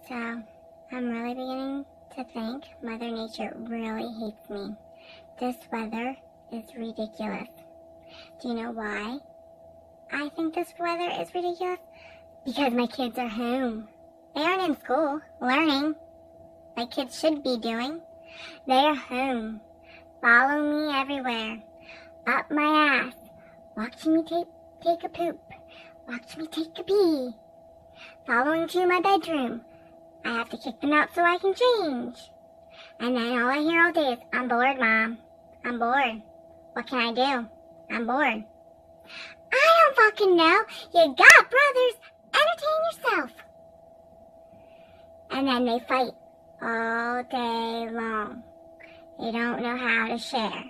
So, I'm really beginning to think Mother Nature really hates me. This weather is ridiculous. Do you know why I think this weather is ridiculous? Because my kids are home. They aren't in school, learning, like kids should be doing. They are home, following me everywhere, up my ass, watching me take a poop, watching me take a pee, following to my bedroom. I have to kick them out so I can change. And then all I hear all day is, I'm bored, Mom. I'm bored. What can I do? I'm bored. I don't fucking know. You got brothers. Entertain yourself. And then they fight all day long. They don't know how to share.